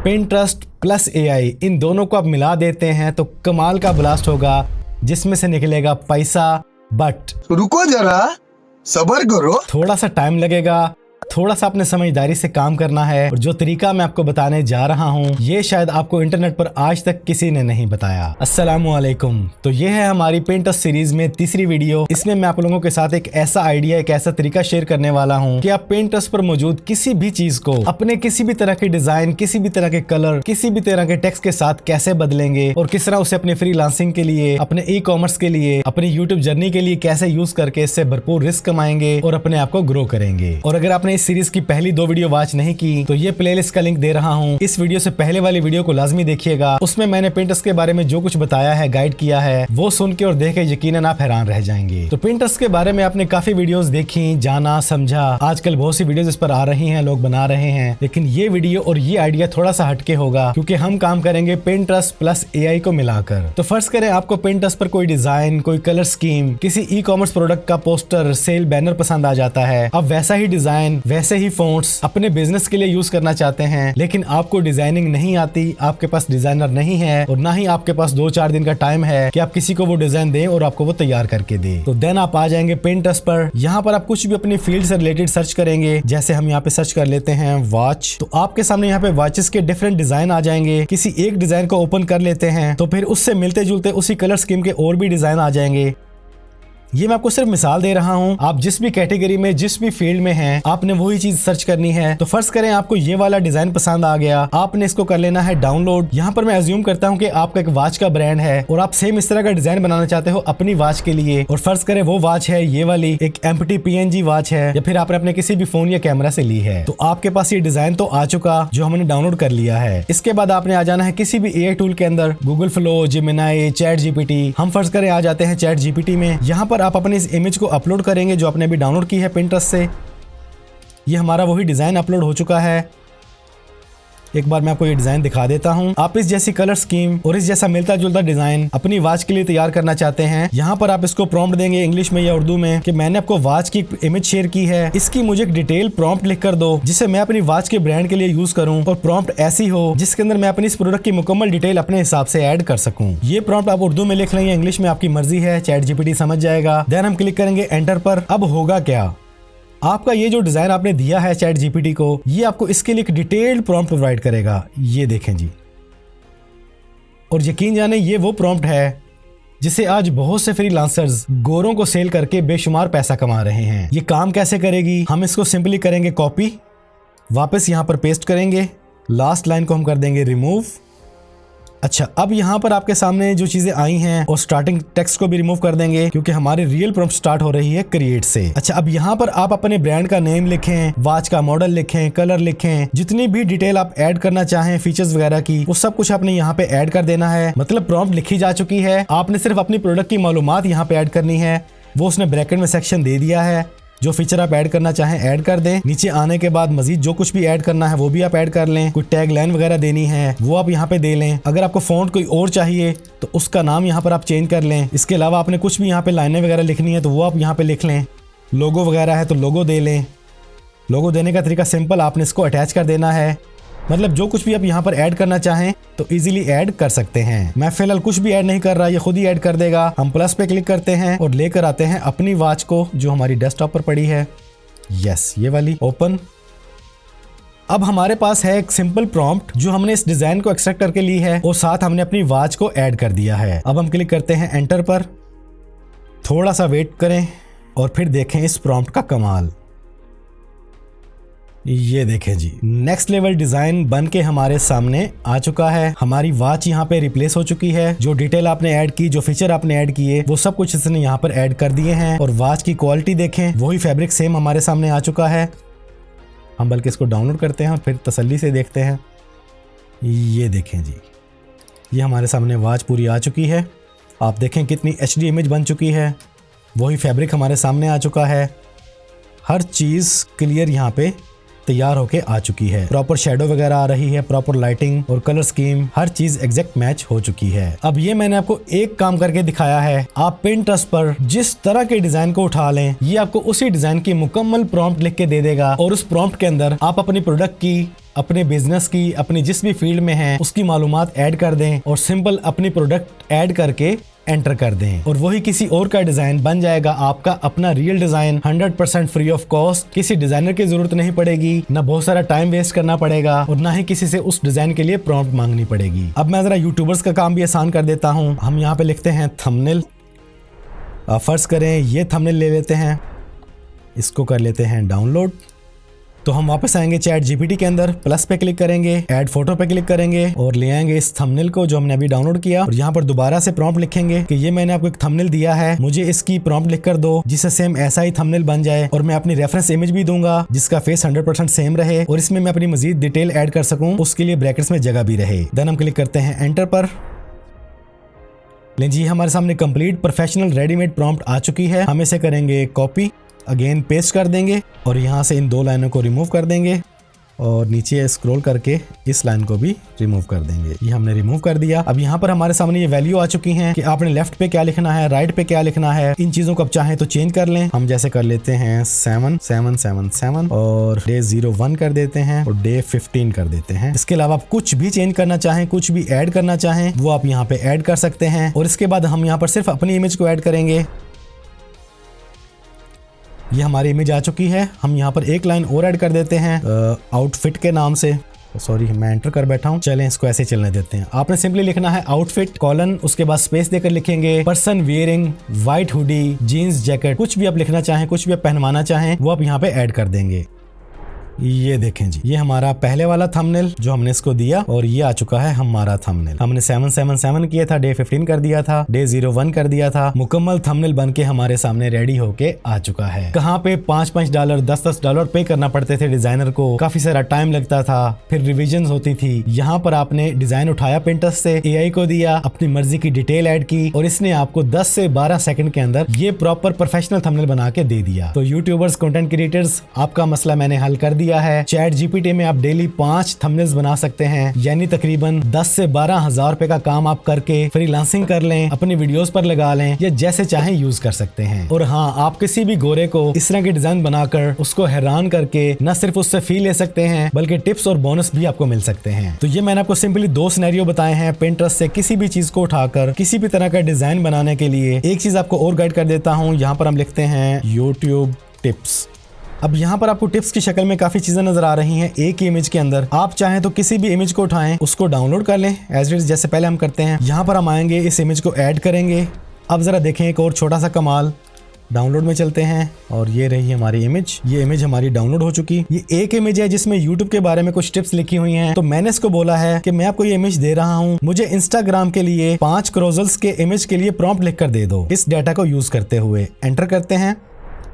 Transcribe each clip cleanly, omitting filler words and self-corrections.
Pinterest plus AI इन दोनों को आप मिला देते हैं तो कमाल का ब्लास्ट होगा जिसमें से निकलेगा पैसा। बट रुको जरा, सब्र करो, थोड़ा सा टाइम लगेगा, थोड़ा सा अपने समझदारी से काम करना है। और जो तरीका मैं आपको बताने जा रहा हूँ ये शायद आपको इंटरनेट पर आज तक किसी ने नहीं बताया। अस्सलामुअलैकुम। तो ये है हमारी Pinterest सीरीज में तीसरी वीडियो। इसमें मैं आप लोगों के साथ एक ऐसा आइडिया, एक ऐसा तरीका शेयर करने वाला हूँ कि आप Pinterest पर मौजूद किसी भी चीज को अपने किसी भी तरह के डिजाइन, किसी भी तरह के कलर, किसी भी तरह के टेक्स्ट के साथ कैसे बदलेंगे और किस तरह उसे अपने फ्रीलांसिंग के लिए, अपने ई-कॉमर्स के लिए, अपनी YouTube जर्नी के लिए कैसे यूज करके इससे भरपूर रिस्क कमाएंगे और अपने आप को ग्रो करेंगे। और अगर आपने सीरीज की पहली 2 वीडियो वॉच नहीं की तो ये प्लेलिस्ट का लिंक दे रहा हूँ। इस वीडियो से पहले वाली वीडियो को लाजमी देखिएगा। उसमें मैंने Pinterest के बारे में जो कुछ बताया है, गाइड किया है, वो सुन के और देख के यकीनन आप हैरान रह जाएंगे। तो Pinterest के बारे में आपने काफी वीडियोस देखी, जाना, समझा। आजकल बहुत सी वीडियोस इस पर आ रही हैं, लोग बना रहे हैं, लेकिन ये वीडियो और ये आइडिया थोड़ा सा हटके होगा क्योंकि हम काम करेंगे Pinterest प्लस AI को मिलाकर। तो फर्ज करें आपको Pinterest पर कोई डिजाइन, कोई कलर स्कीम, किसी ई-कॉमर्स प्रोडक्ट का पोस्टर, सेल बैनर पसंद आ जाता है। अब वैसा ही डिजाइन, वैसे ही फॉन्ट्स अपने बिजनेस के लिए यूज करना चाहते हैं, लेकिन आपको डिजाइनिंग नहीं आती, आपके पास डिजाइनर नहीं है और ना ही आपके पास 2-4 दिन का टाइम है कि आप किसी को वो डिजाइन दें और आपको वो तैयार करके दे। तो देन आप आ जाएंगे Pinterest पर। यहाँ पर आप कुछ भी अपनी फील्ड से रिलेटेड सर्च करेंगे। जैसे हम यहाँ पे सर्च कर लेते हैं वॉच, तो आपके सामने यहाँ पे वॉचेस के डिफरेंट डिजाइन आ जाएंगे। किसी एक डिजाइन को ओपन कर लेते हैं तो फिर उससे मिलते जुलते उसी कलर स्कीम के और भी डिजाइन आ जाएंगे। ये मैं आपको सिर्फ मिसाल दे रहा हूँ। आप जिस भी कैटेगरी में, जिस भी फील्ड में हैं, आपने वही चीज सर्च करनी है। तो फर्ज करें आपको ये वाला डिजाइन पसंद आ गया, आपने इसको कर लेना है डाउनलोड। यहाँ पर मैं अज्यूम करता हूँ कि आपका एक वॉच का ब्रांड है और आप सेम इस तरह का डिजाइन बनाना चाहते हो अपनी वॉच के लिए। और फर्ज करें वो वॉच है ये वाली, एक एम्प्टी PNG वॉच है, या फिर आपने अपने किसी भी फोन या कैमरा से ली है। तो आपके पास ये डिजाइन तो आ चुका जो हमने डाउनलोड कर लिया है। इसके बाद आपने आ जाना है किसी भी AI टूल के अंदर, गूगल फ्लो, जेमिनी, ChatGPT। हम फर्ज करें आ जाते हैं ChatGPT में। यहाँ पर आप अपनी इस इमेज को अपलोड करेंगे जो आपने अभी डाउनलोड की है Pinterest से। ये हमारा वही डिजाइन अपलोड हो चुका है। एक बार मैं आपको ये डिजाइन दिखा देता हूँ। आप इस जैसी कलर स्कीम और इस जैसा मिलता जुलता डिजाइन अपनी वॉच के लिए तैयार करना चाहते हैं। यहाँ पर आप इसको प्रॉम्प्ट देंगे इंग्लिश में या उर्दू में कि मैंने आपको वॉच की इमेज शेयर की है, इसकी मुझे एक डिटेल प्रॉम्प्ट लिख कर दो जिसे मैं अपनी वॉच के ब्रांड के लिए यूज करूँ। और प्रॉम्प्ट ऐसी हो जिसके अंदर मैं अपनी इस प्रोडक्ट की मुकम्मल डिटेल अपने हिसाब से ऐड कर सकूँ। ये प्रॉम्प्ट आप उर्दू में लिख लेंगे, इंग्लिश में आपकी मर्जी है, ChatGPT समझ जाएगा। देन हम क्लिक करेंगे एंटर पर। अब होगा क्या, आपका ये जो डिजाइन आपने दिया है ChatGPT को, ये आपको इसके लिए एक डिटेल्ड प्रॉम्प्ट प्रोवाइड करेगा। ये देखें जी, और यकीन जाने ये वो प्रॉम्प्ट है जिसे आज बहुत से फ्रीलांसर्स गोरों को सेल करके बेशुमार पैसा कमा रहे हैं। ये काम कैसे करेगी, हम इसको सिंपली करेंगे कॉपी, वापस यहाँ पर पेस्ट करेंगे, लास्ट लाइन को हम कर देंगे रिमूव। अच्छा, अब यहाँ पर आपके सामने जो चीजें आई हैं और स्टार्टिंग टेक्स्ट को भी रिमूव कर देंगे क्योंकि हमारी रियल प्रॉम्प्ट स्टार्ट हो रही है क्रिएट से। अच्छा, अब यहाँ पर आप अपने ब्रांड का नेम लिखें, वॉच का मॉडल लिखें, कलर लिखें, जितनी भी डिटेल आप ऐड करना चाहें फीचर्स वगैरह की, वो सब कुछ आपने यहाँ पे ऐड कर देना है। मतलब प्रॉम्प्ट लिखी जा चुकी है, आपने सिर्फ अपनी प्रोडक्ट की मालूमात यहाँ पे ऐड करनी है। वो उसने ब्रैकेट में सेक्शन दे दिया है, जो फीचर आप ऐड करना चाहें ऐड कर दें। नीचे आने के बाद मजीद जो कुछ भी ऐड करना है वो भी आप ऐड कर लें। कोई टैग लाइन वगैरह देनी है वो आप यहाँ पे दे लें। अगर आपको फॉन्ट कोई और चाहिए तो उसका नाम यहाँ पर आप चेंज कर लें। इसके अलावा आपने कुछ भी यहाँ पे लाइनें वगैरह लिखनी है तो वो आप यहाँ पे लिख लें। लोगो वगैरह है तो लोगो दे लें। लोगो देने का तरीका सिंपल, आपने इसको अटैच कर देना है। मतलब जो कुछ भी आप यहाँ पर ऐड करना चाहें तो इजीली ऐड कर सकते हैं। मैं फिलहाल कुछ भी ऐड नहीं कर रहा, ये खुद ही ऐड कर देगा। हम प्लस पे क्लिक करते हैं और लेकर आते हैं अपनी वॉच को जो हमारी डेस्कटॉप पर पड़ी है। यस, ये वाली ओपन। अब हमारे पास है एक सिंपल प्रॉम्प्ट जो हमने इस डिजाइन को एक्सट्रैक्ट करके ली है और साथ हमने अपनी वॉच को ऐड कर दिया है। अब हम क्लिक करते हैं एंटर पर, थोड़ा सा वेट करें और फिर देखें इस प्रॉम्प्ट का कमाल। ये देखें जी, नेक्स्ट लेवल डिजाइन बन के हमारे सामने आ चुका है। हमारी वॉच यहाँ पे रिप्लेस हो चुकी है। जो डिटेल आपने ऐड की, जो फीचर आपने ऐड किए, वो सब कुछ इसने यहाँ पर ऐड कर दिए हैं। और वॉच की क्वालिटी देखें, वही फैब्रिक सेम हमारे सामने आ चुका है। हम बल्कि इसको डाउनलोड करते हैं और फिर तसल्ली से देखते हैं। ये देखें जी, ये हमारे सामने वॉच पूरी आ चुकी है। आप देखें कितनी HD इमेज बन चुकी है। वही फैब्रिक हमारे सामने आ चुका है। हर चीज़ क्लियर यहाँ पे तैयार होके आ चुकी है। प्रॉपर शेडो वगैरह आ रही है, प्रॉपर लाइटिंग और कलर स्कीम, हर चीज एग्जैक्ट मैच हो चुकी है। अब ये मैंने आपको एक काम करके दिखाया है। आप Pinterest पर जिस तरह के डिजाइन को उठा लें, ये आपको उसी डिजाइन की मुकम्मल प्रॉम्प्ट लिख के दे देगा और उस प्रॉम्प्ट के अंदर आप अपनी प्रोडक्ट की, अपने बिजनेस की, अपनी जिस भी फील्ड में है उसकी मालूमात ऐड कर दें और सिंपल अपनी प्रोडक्ट ऐड करके एंटर कर दें और वही किसी और का डिजाइन बन जाएगा। आपका अपना real design 100% free of cost. किसी डिजाइनर की जरूरत नहीं पड़ेगी, ना बहुत सारा टाइम वेस्ट करना पड़ेगा और ना ही किसी से उस डिजाइन के लिए प्रॉम्प्ट मांगनी पड़ेगी। अब मैं जरा यूट्यूबर्स का काम भी आसान कर देता हूँ। हम यहाँ पे लिखते हैं थंबनेल। फर्ज करें ये थंबनेल ले लेते हैं, इसको कर लेते हैं डाउनलोड। तो हम वापस आएंगे चैट जीपीटी के अंदर, प्लस पे क्लिक करेंगे, ऐड फोटो पे क्लिक करेंगे और ले आएंगे इस थंबनेल को जो हमने अभी डाउनलोड किया और यहाँ पर दोबारा से प्रॉम्प्ट लिखेंगे कि ये मैंने आपको एक थंबनेल दिया है, मुझे इसकी प्रॉम्प्ट लिख कर दो जिससे सेम ऐसा ही थंबनेल बन जाए और मैं अपनी रेफरेंस इमेज भी दूंगा जिसका फेस 100% सेम रहे और इसमें मैं अपनी मजीद डिटेल ऐड कर सकूं, उसके लिए ब्रैकेट्स में जगह भी रहे। देन हम क्लिक करते हैं एंटर पर। ले जी, हमारे सामने कंप्लीट प्रोफेशनल रेडीमेड प्रॉम्प्ट आ चुकी है। हम इसे करेंगे कॉपी, अगेन पेस्ट कर देंगे और यहाँ से इन दो लाइनों को रिमूव कर देंगे और नीचे स्क्रॉल करके इस लाइन को भी रिमूव कर देंगे। ये हमने रिमूव कर दिया। अब यहाँ पर हमारे सामने ये वैल्यू आ चुकी हैं कि आपने लेफ्ट पे क्या लिखना है, राइट पे क्या लिखना है। इन चीजों को आप चाहें तो चेंज कर लें। हम जैसे कर लेते हैं 7 और डे 01 कर देते हैं और डे 15 कर देते हैं। इसके अलावा आप कुछ भी चेंज करना चाहें, कुछ भी ऐड करना चाहें वो आप यहाँ पे ऐड कर सकते हैं और इसके बाद हम यहाँ पर सिर्फ अपनी इमेज को ऐड करेंगे। ये हमारी इमेज आ चुकी है। हम यहाँ पर एक लाइन और ऐड कर देते हैं आउटफिट के नाम से। सॉरी, मैं एंटर कर बैठा हूँ। चलें इसको ऐसे चलने देते हैं। आपने सिंपली लिखना है आउटफिट कॉलन, उसके बाद स्पेस देकर लिखेंगे person wearing white hoodie jeans jacket. कुछ भी आप लिखना चाहें, कुछ भी आप पहनवाना चाहें वो आप यहाँ पे ऐड कर देंगे। ये देखें जी, ये हमारा पहले वाला थंबनेल जो हमने इसको दिया और ये आ चुका है हमारा थंबनेल। हमने 777 किया था, डे 15 कर दिया था, डे 01 कर दिया था। मुकम्मल थंबनेल बन के हमारे सामने रेडी होके आ चुका है। कहाँ पे $5-5 $10-10 पे करना पड़ते थे डिजाइनर को, काफी सारा टाइम लगता था, फिर रिविजन होती थी। यहाँ पर आपने डिजाइन उठाया Pinterest से, AI को दिया, अपनी मर्जी की डिटेल ऐड की और इसने आपको 10 से 12 सेकंड के अंदर ये प्रॉपर प्रोफेशनल थंबनेल बना के दे दिया। तो यूट्यूबर्स, कंटेंट क्रिएटर्स, आपका मसला मैंने हल कर दिया है। चैट जीपीटी में आप डेली 5 थंबनेल्स बना सकते हैं, यानी तकरीबन 10 से 12 हजार रुपए का काम आप करके फ्रीलांसिंग कर लें, अपनी वीडियोस पर लगा लें या जैसे चाहें यूज कर सकते हैं। और हाँ, आप किसी भी गोरे को इस तरह के डिजाइन बनाकर उसको हैरान करके न सिर्फ उससे फी ले सकते हैं बल्कि टिप्स और बोनस भी आपको मिल सकते हैं। तो ये मैंने आपको सिंपली 2 सिनेरियो बताए हैं Pinterest से किसी भी चीज को उठाकर किसी भी तरह का डिजाइन बनाने के लिए। एक चीज आपको और गाइड कर देता हूँ, यहाँ पर हम लिखते हैं यूट्यूब टिप्स। अब यहाँ पर आपको टिप्स की शक्ल में काफी चीजें नजर आ रही हैं एक ही इमेज के अंदर। आप चाहें तो किसी भी इमेज को उठाएं, उसको डाउनलोड कर लें एज इट इज, जैसे पहले हम करते हैं। यहाँ पर हम आएंगे, इस इमेज को ऐड करेंगे। अब जरा देखें एक और छोटा सा कमाल। डाउनलोड में चलते हैं और ये रही हमारी इमेज। ये इमेज हमारी डाउनलोड हो चुकी। ये एक इमेज है जिसमें यूट्यूब के बारे में कुछ टिप्स लिखी हुई हैं। तो मैंने इसको बोला है कि मैं आपको ये इमेज दे रहा हूँ, मुझे इंस्टाग्राम के लिए 5 क्रोजल्स के इमेज के लिए प्रॉम्प्ट लिख कर दे दो इस डाटा को यूज करते हुए। एंटर करते हैं।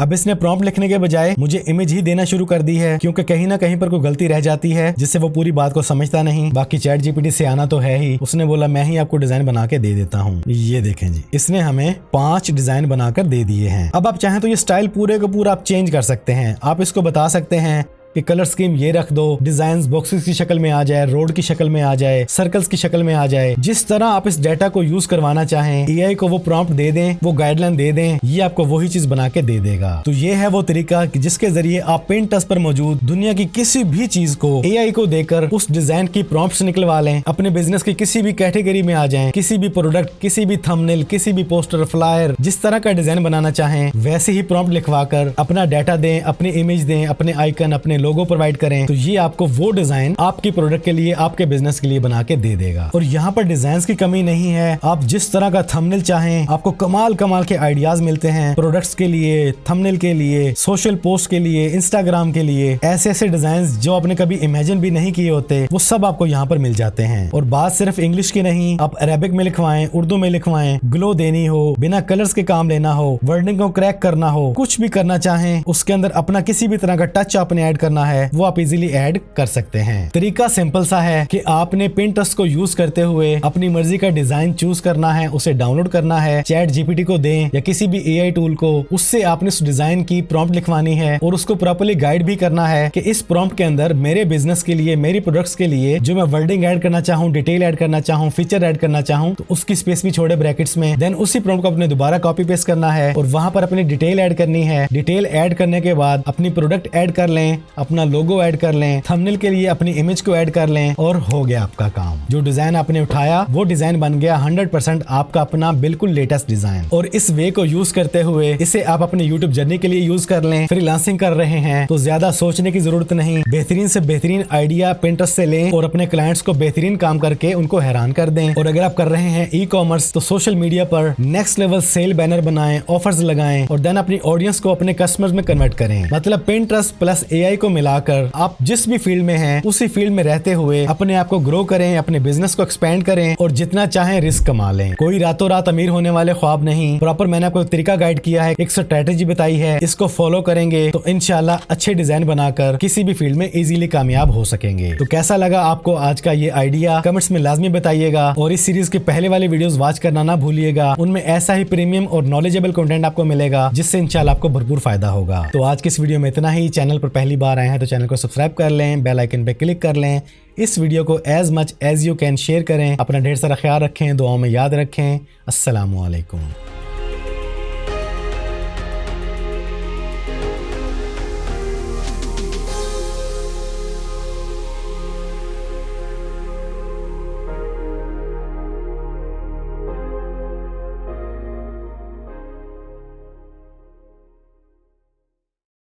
अब इसने प्रॉम्प्ट लिखने के बजाय मुझे इमेज ही देना शुरू कर दी है, क्योंकि कहीं ना कहीं पर कोई गलती रह जाती है जिससे वो पूरी बात को समझता नहीं। बाकी चैट जीपीटी से आना तो है ही, उसने बोला मैं ही आपको डिजाइन बना के दे देता हूँ। ये देखें जी, इसने हमें 5 डिजाइन बनाकर दे दिए हैं। अब आप चाहें तो ये स्टाइल पूरे का पूरा आप चेंज कर सकते हैं। आप इसको बता सकते हैं कि कलर स्कीम ये रख दो, डिजाइन बॉक्सेस की शक्ल में आ जाए, रोड की शक्ल में आ जाए, सर्कल्स की शक्ल में आ जाए। जिस तरह आप इस डाटा को यूज करवाना चाहें, एआई को वो प्रॉम्प्ट दे दें, वो गाइडलाइन दे दें, ये आपको वही चीज बना के दे देगा। तो ये है वो तरीका कि जिसके जरिए आप Pinterest पर मौजूद दुनिया की किसी भी चीज को एआई को देकर उस डिजाइन की प्रॉम्प्ट्स निकलवा लें, अपने बिजनेस की किसी भी कैटेगरी में आ जाएं, किसी भी प्रोडक्ट, किसी भी थंबनेल, किसी भी पोस्टर, फ्लायर, जिस तरह का डिजाइन बनाना चाहें वैसे ही प्रॉम्प्ट लिखवा कर अपना डाटा दें, अपनी इमेज दें, अपने आइकन, अपने लोगो प्रोवाइड करें, तो ये आपको वो डिजाइन आपकी प्रोडक्ट के लिए, आपके बिजनेस के लिए बना के दे देगा। और यहाँ पर डिजाइन की कमी नहीं है, आप जिस तरह का थंबनेल चाहें, आपको कमाल कमाल के आइडियाज मिलते हैं प्रोडक्ट्स के लिए, थंबनेल के लिए, सोशल पोस्ट के लिए, इंस्टाग्राम के लिए। ऐसे ऐसे डिजाइन जो आपने कभी इमेजिन भी नहीं किए होते वो सब आपको यहाँ पर मिल जाते हैं। और बात सिर्फ इंग्लिश की नहीं, आप अरेबिक में लिखवाएं, उर्दू में लिखवाएं, ग्लो देनी हो, बिना कलर्स के काम लेना हो, वर्डिंग को क्रैक करना हो, कुछ भी करना चाहें, उसके अंदर अपना किसी भी तरह का टच आपने ऐड करना करना है वो आप इजीली ऐड कर सकते हैं। तरीका सिंपल सा है कि आपने Pinterest को यूज करते हुए अपनी मर्जी का डिजाइन चूज करना है, उसे डाउनलोड करना है, चैट GPT को दें या किसी भी AI टूल को, उससे आपने उस डिजाइन की प्रॉम्प्ट लिखवानी है और उसको प्रॉपर्ली गाइड भी करना है कि इस प्रॉम्प्ट के अंदर मेरे बिजनेस के लिए, मेरी प्रोडक्ट्स के लिए जो मैं वर्डिंग ऐड करना चाहूँ, डिटेल ऐड करना चाहूँ, फीचर ऐड करना चाहूँ, तो उसकी स्पेस भी छोड़े ब्रैकेट्स में। देन उसी प्रॉम्प्ट को अपने दोबारा कॉपी पेस्ट करना है और वहां पर अपनी डिटेल ऐड करनी है। डिटेल ऐड करने के बाद अपनी प्रोडक्ट ऐड कर लें, अपना लोगो ऐड कर लें, थंबनेल के लिए अपनी इमेज को ऐड कर लें और हो गया आपका काम। जो डिजाइन आपने उठाया वो डिजाइन बन गया 100% आपका अपना बिल्कुल लेटेस्ट डिजाइन। और इस वे को यूज करते हुए इसे आप अपने YouTube जर्नी के लिए यूज कर लें। फ्रीलांसिंग कर रहे हैं तो ज्यादा सोचने की जरूरत नहीं, बेहतरीन से बेहतरीन आइडिया Pinterest से लें और अपने क्लाइंट्स को बेहतरीन काम करके उनको हैरान कर दें। और अगर आप कर रहे हैं ई-कॉमर्स तो सोशल मीडिया पर नेक्स्ट लेवल सेल बैनर बनाएं, ऑफर्स लगाएं और देन अपनी ऑडियंस को अपने कस्टमर्स में कन्वर्ट करें। मतलब Pinterest प्लस AI को मिलाकर आप जिस भी फील्ड में हैं उसी फील्ड में रहते हुए अपने आप को ग्रो करें, अपने बिजनेस को एक्सपेंड करें और जितना चाहें रिस्क कमा लें। कोई रातों रात अमीर होने वाले ख्वाब नहीं, प्रॉपर मैंने आपको तरीका गाइड किया है, एक स्ट्रेटेजी बताई है, इसको फॉलो करेंगे तो इंशाल्लाह अच्छे डिजाइन बनाकर किसी भी फील्ड में इजीली कामयाब हो सकेंगे। तो कैसा लगा आपको आज का ये आइडिया, कमेंट्स में लाजमी बताइएगा और इस सीरीज के पहले वाले वीडियोस वॉच करना ना भूलिएगा। उनमें ऐसा ही प्रीमियम और नॉलेजेबल कंटेंट आपको मिलेगा जिससे इंशाल्लाह आपको भरपूर फायदा होगा। तो आज की इस वीडियो में इतना ही। चैनल पर पहली बार आए हैं तो चैनल को सब्सक्राइब कर लें, बेल आइकन पे क्लिक कर लें। इस वीडियो को as much as you can share करें। अपना ढेर सारा ख्याल रखें, दुआओं में याद रखें। अस्सलामु अलैकुम।